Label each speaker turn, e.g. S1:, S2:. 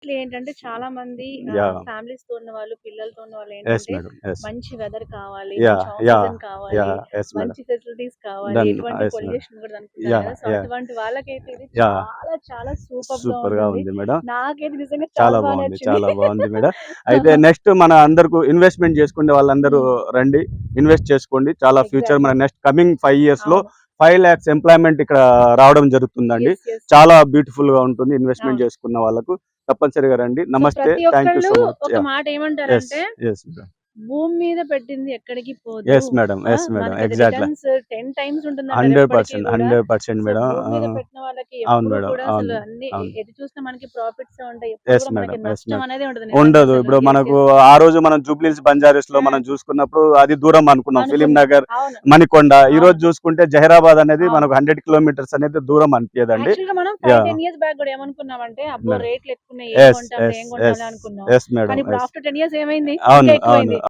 S1: ఏంటంటే చాలా మంది
S2: యాహ్!
S1: ఫ్యామిలీస్‌తో ఉన్నవాళ్ళు, పిల్లలతో ఉన్నవాళ్ళు
S2: యెస్
S1: ఏంటంటే
S2: మేడం. యెస్.
S1: మంచి వెదర్ కావాలి, మంచి
S2: యాహ్! యాహ్!
S1: ఆక్సిజన్ కావాలి,
S2: యాహ్! Yes madam.
S1: మంచి ఫెసిలిటీస్ కావాలి,
S2: డన్.
S1: ఎటువంటి
S2: యెస్ మేడం.
S1: పొల్యూషన్ కూడా అనుకుంటారు
S2: యాహ్!
S1: కదా! So,
S2: yeah!
S1: అటువంటి వాళ్ళకైతే ఇది
S2: యాహ్!
S1: చాలా చాలా సూపర్బ్‌గా
S2: సూపర్‌గా
S1: ఉంటుంది.
S2: ఉంది మేడం.
S1: నాకైతే నిజంగా చాలా
S2: చాలా
S1: బా
S2: బాగుంది.
S1: నచ్చింది.
S2: చాలా బాగుంది మేడం. అయితే నెక్స్ట్ మన అందరికి ఇన్వెస్ట్‌మెంట్ చేసుకునే వాళ్ళందరూ
S1: హ్మ్.
S2: రండి. ఇన్వెస్ట్ చేసుకోండి. చాలా ఫ్యూచర్ మన
S1: ఎగ్జాక్ట్‌లీ.
S2: నెక్స్ట్ కమింగ్ 5 ఇయర్స్‌లో
S1: అవును.
S2: 5,00,000 ఎంప్లాయ్‌మెంట్ ఇక్కడ రావడం జరుగుతుందండి.
S1: యెస్. యెస్.
S2: చాలా బ్యూటిఫుల్‌గా ఉంటుంది ఇన్వెస్ట్‌మెంట్
S1: అవును.
S2: చేసుకున్న వాళ్ళకు. తప్పనిసరిగా రండి.
S1: సో,
S2: నమస్తే.
S1: ప్రతి
S2: థాంక్ యూ
S1: ఒక్కళ్ళు
S2: సో మచ్.
S1: ఒక
S2: యాహ్!
S1: మాట
S2: యెస్.
S1: ఏమంటారంటే
S2: యెస్ మేడం.
S1: భూమి మీద పెట్టింది ఎక్కడికి పోదు.
S2: Yes madam. Yes madam.
S1: మనకది
S2: ఎగ్జాక్ట్‌లీ.
S1: రిటర్న్స్ 10 టైమ్స్ ఉంటుందంటారు ఎప్పటికి
S2: 100%.
S1: గూడా.
S2: 100%
S1: సో,
S2: మేడం.
S1: భూమి మీద పెట్టిన వాళ్ళకి
S2: అవును
S1: ఎప్పుడు
S2: మేడం.
S1: కూడా అసలు
S2: అవును.
S1: అన్ని
S2: అవును.
S1: ఎటు చూసినా మనకి ప్రాఫిట్సే ఉంటాయి. ఎప్పుడు
S2: యెస్
S1: కూడా
S2: మేడం.
S1: మనకి
S2: యెస్
S1: నష్టం
S2: మేడం.
S1: అనేదే ఉండదు నిజంగా
S2: ఉండదు.
S1: అసలు.
S2: ఇప్పుడు
S1: యెస్.
S2: మనకు
S1: యెస్.
S2: ఆ రోజు మనం జూబ్లీహిల్స్, బంజారాస్‌లో
S1: హ్మ్.
S2: మనం చూసుకున్నప్పుడు అది దూరం అనుకున్నాం. ఫిల్మ్
S1: అనుకున్నాం.
S2: నగర్,
S1: అవును.
S2: మణికొండ. ఈ రోజు
S1: అవును.
S2: చూసుకుంటే జహీరాబాద్ అనేది
S1: అవును.
S2: మనకు 100 కిలోమీటర్స్ అనేది దూరం అనిపియదండి.
S1: యాక్చువల్‌గా మనం 5,
S2: యాహ్!
S1: 10 ఇయర్స్ బ్యాక్ గూడా ఏమనుకున్నామంటే అబ్బో!
S2: మేడం.
S1: రేట్లు ఎక్కువున్నాయి. ఏం
S2: యెస్.
S1: కొంటాంలే,
S2: యెస్.
S1: ఏం
S2: యెస్.
S1: కొంటాంలే అనుకున్నాం.
S2: యెస్
S1: కానీ
S2: మేడం.
S1: ఇప్పుడు
S2: యెస్.
S1: ఆఫ్టర్ 10 ఇయర్స్ ఏమైంది? ఇంకా
S2: అవును. అవును.
S1: ఎక్కువైంది.